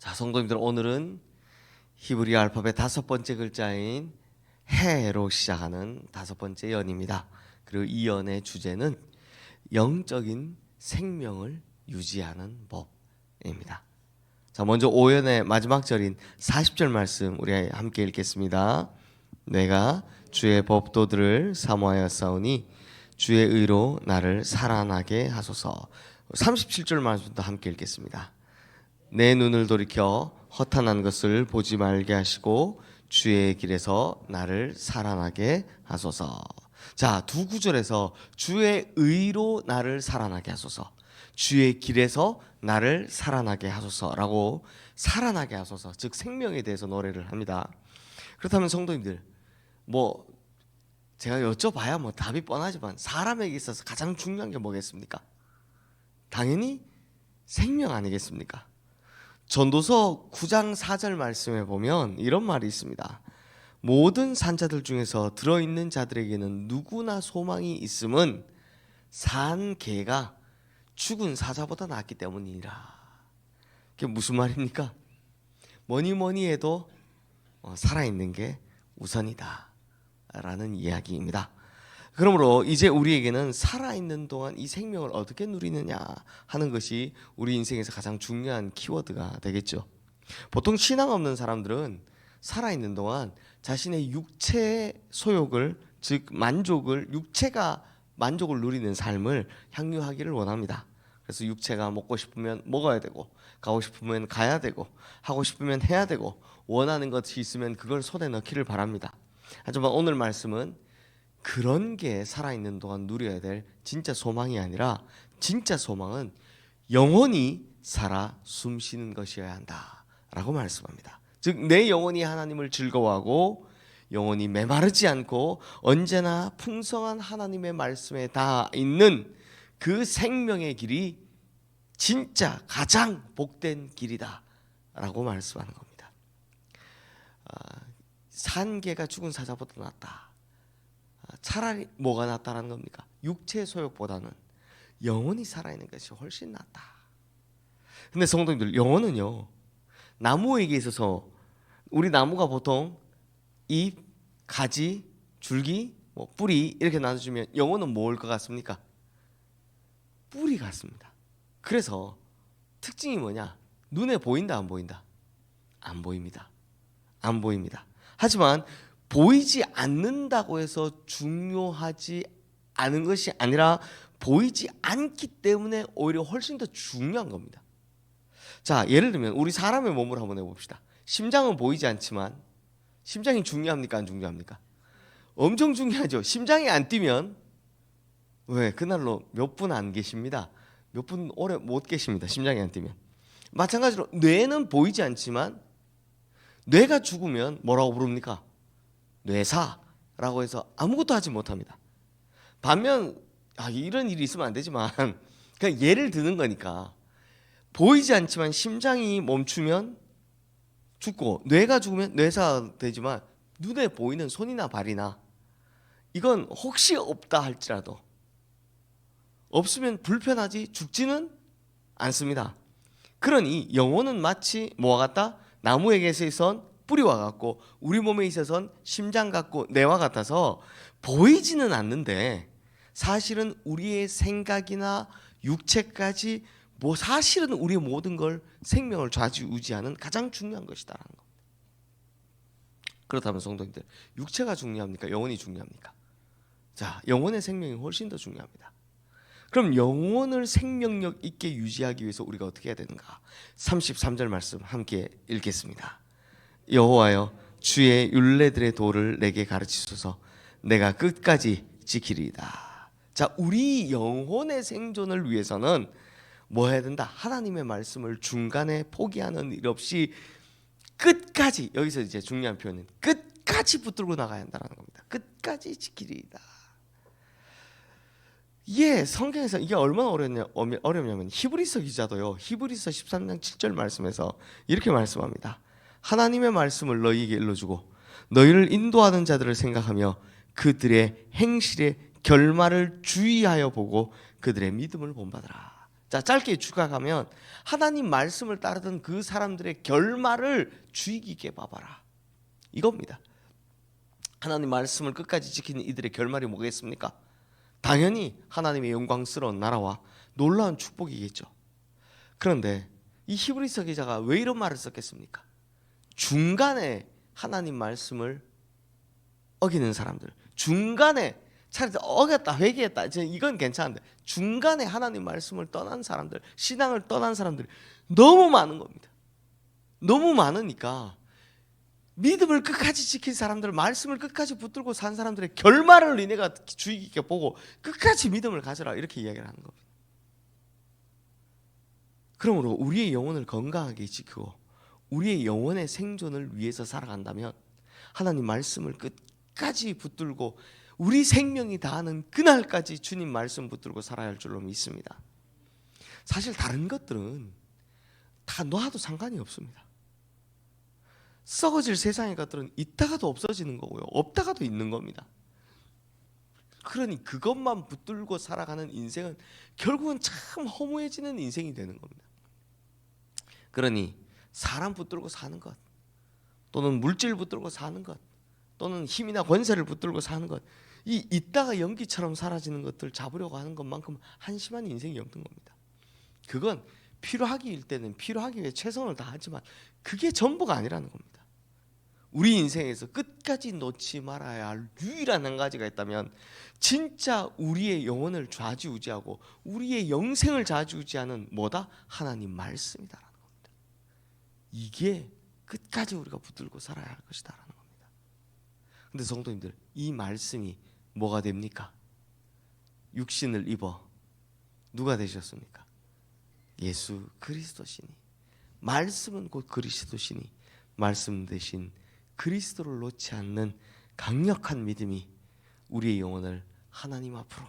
자, 성도님들, 오늘은 히브리 알파벳 5번째 글자인 해로 시작하는 5번째 연입니다. 그리고 이 연의 주제는 영적인 생명을 유지하는 법입니다. 자, 먼저 5연의 마지막 절인 40절 말씀 우리 함께 읽겠습니다. 내가 주의 법도들을 사모하였사오니 주의 의로 나를 살아나게 하소서. 37절 말씀도 함께 읽겠습니다. 내 눈을 돌이켜 허탄한 것을 보지 말게 하시고 주의 길에서 나를 살아나게 하소서. 자, 두 구절에서 주의 의로 나를 살아나게 하소서, 주의 길에서 나를 살아나게 하소서라고, 살아나게 하소서, 즉 생명에 대해서 노래를 합니다. 그렇다면 성도님들, 제가 여쭤봐야 답이 뻔하지만 사람에게 있어서 가장 중요한 게 뭐겠습니까? 당연히 생명 아니겠습니까? 전도서 9장 4절 말씀에 보면 이런 말이 있습니다. 모든 산자들 중에서 들어있는 자들에게는 누구나 소망이 있음은 산 개가 죽은 사자보다 낫기 때문이라. 그게 무슨 말입니까? 뭐니 해도 살아있는 게 우선이다 라는 이야기입니다. 그러므로 이제 우리에게는 살아있는 동안 이 생명을 어떻게 누리느냐 하는 것이 우리 인생에서 가장 중요한 키워드가 되겠죠. 보통 신앙 없는 사람들은 살아있는 동안 자신의 육체의 소욕을, 즉 만족을, 육체가 만족을 누리는 삶을 향유하기를 원합니다. 그래서 육체가 먹고 싶으면 먹어야 되고, 가고 싶으면 가야 되고, 하고 싶으면 해야 되고, 원하는 것이 있으면 그걸 손에 넣기를 바랍니다. 하지만 오늘 말씀은 그런 게 살아있는 동안 누려야 될 진짜 소망이 아니라, 진짜 소망은 영원히 살아 숨쉬는 것이어야 한다라고 말씀합니다. 즉 내 영혼이 하나님을 즐거워하고 영혼이 메마르지 않고 언제나 풍성한 하나님의 말씀에 닿아 있는 그 생명의 길이 진짜 가장 복된 길이다 라고 말씀하는 겁니다. 산 개가 죽은 사자보다 낫다. 차라리 뭐가 낫다라는 겁니까? 육체의 소욕보다는 영혼이 살아있는 것이 훨씬 낫다. 근데 성도님들, 영혼은요, 나무에게 있어서 우리 나무가 보통 잎, 가지, 줄기, 뿌리 이렇게 나눠주면 영혼은 뭘 것 같습니까? 뿌리 같습니다. 그래서 특징이 뭐냐? 눈에 보인다, 안 보인다? 안 보입니다. 안 보입니다. 하지만 보이지 않는다고 해서 중요하지 않은 것이 아니라 보이지 않기 때문에 오히려 훨씬 더 중요한 겁니다. 자, 예를 들면 우리 사람의 몸을 한번 해봅시다. 심장은 보이지 않지만 심장이 중요합니까, 안 중요합니까? 엄청 중요하죠. 심장이 안 뛰면 왜 그날로 몇 분 안 계십니다. 몇 분 오래 못 계십니다. 심장이 안 뛰면. 마찬가지로 뇌는 보이지 않지만 뇌가 죽으면 뭐라고 부릅니까? 뇌사라고 해서 아무것도 하지 못합니다. 반면 이런 일이 있으면 안 되지만 그냥 예를 드는 거니까, 보이지 않지만 심장이 멈추면 죽고 뇌가 죽으면 뇌사가 되지만 눈에 보이는 손이나 발이나 이건 혹시 없다 할지라도, 없으면 불편하지 죽지는 않습니다. 그러니 영혼은 마치 뭐와 같다? 나무에게 있어선 뿌리와 같고 우리 몸에 있어선 심장 같고 뇌와 같아서 보이지는 않는데 사실은 우리의 생각이나 육체까지 사실은 우리의 모든 걸, 생명을 좌지우지하는 가장 중요한 것이다라는 겁니다. 그렇다면 성도님들, 육체가 중요합니까? 영혼이 중요합니까? 자, 영혼의 생명이 훨씬 더 중요합니다. 그럼 영혼을 생명력 있게 유지하기 위해서 우리가 어떻게 해야 되는가? 33절 말씀 함께 읽겠습니다. 여호와여, 주의 율례들의 도를 내게 가르치소서. 내가 끝까지 지키리이다. 자, 우리 영혼의 생존을 위해서는 뭐 해야 된다? 하나님의 말씀을 중간에 포기하는 일 없이 끝까지, 여기서 이제 중요한 표현은 끝까지 붙들고 나가야 한다는 겁니다. 끝까지 지키리이다. 성경에서 이게 얼마나 어렵냐면 히브리서 기자도요, 히브리서 13장 7절 말씀에서 이렇게 말씀합니다. 하나님의 말씀을 너희에게 일러주고 너희를 인도하는 자들을 생각하며 그들의 행실의 결말을 주의하여 보고 그들의 믿음을 본받으라. 자, 짧게 추가하면 하나님 말씀을 따르던 그 사람들의 결말을 주의 깊게 봐봐라. 이겁니다. 하나님 말씀을 끝까지 지키는 이들의 결말이 뭐겠습니까? 당연히 하나님의 영광스러운 나라와 놀라운 축복이겠죠. 그런데 이 히브리서 기자가 왜 이런 말을 썼겠습니까? 중간에 하나님 말씀을 어기는 사람들, 중간에 차라리 어겼다, 회개했다, 이건 괜찮은데 중간에 하나님 말씀을 떠난 사람들, 신앙을 떠난 사람들이 너무 많은 겁니다. 너무 많으니까 믿음을 끝까지 지킨 사람들, 말씀을 끝까지 붙들고 산 사람들의 결말을 니네가 주의 깊게 보고 끝까지 믿음을 가져라, 이렇게 이야기를 하는 겁니다. 그러므로 우리의 영혼을 건강하게 지키고 우리의 영혼의 생존을 위해서 살아간다면 하나님 말씀을 끝까지 붙들고 우리 생명이 다하는 그날까지 주님 말씀 붙들고 살아야 할 줄로 믿습니다. 사실 다른 것들은 다 놔도 상관이 없습니다. 썩어질 세상의 것들은 있다가도 없어지는 거고요, 없다가도 있는 겁니다. 그러니 그것만 붙들고 살아가는 인생은 결국은 참 허무해지는 인생이 되는 겁니다. 그러니 사람 붙들고 사는 것, 또는 물질 붙들고 사는 것, 또는 힘이나 권세를 붙들고 사는 것, 이 있다가 연기처럼 사라지는 것들 잡으려고 하는 것만큼 한심한 인생이 없는 겁니다. 그건 필요하기 일 때는 필요하기 위해 최선을 다하지만 그게 전부가 아니라는 겁니다. 우리 인생에서 끝까지 놓지 말아야 할 유일한 한 가지가 있다면 진짜 우리의 영혼을 좌지우지하고 우리의 영생을 좌지우지하는 뭐다? 하나님 말씀이다라는 겁니다. 이게 끝까지 우리가 붙들고 살아야 할 것이다라는 겁니다. 근데 성도님들, 이 말씀이 뭐가 됩니까? 육신을 입어 누가 되셨습니까? 예수 그리스도시니, 말씀은 곧 그리스도시니 말씀 대신 그리스도를 놓지 않는 강력한 믿음이 우리의 영혼을 하나님 앞으로,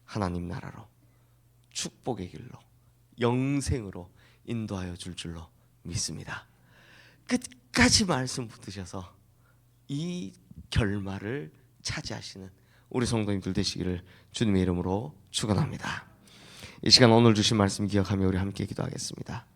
하나님 나라로, 축복의 길로, 영생으로 인도하여 줄 줄로 믿습니다. 끝까지 말씀 붙드셔서 이 결말을 차지하시는 우리 성도님들 되시기를 주님의 이름으로 축원합니다. 이 시간 오늘 주신 말씀 기억하며 우리 함께 기도하겠습니다.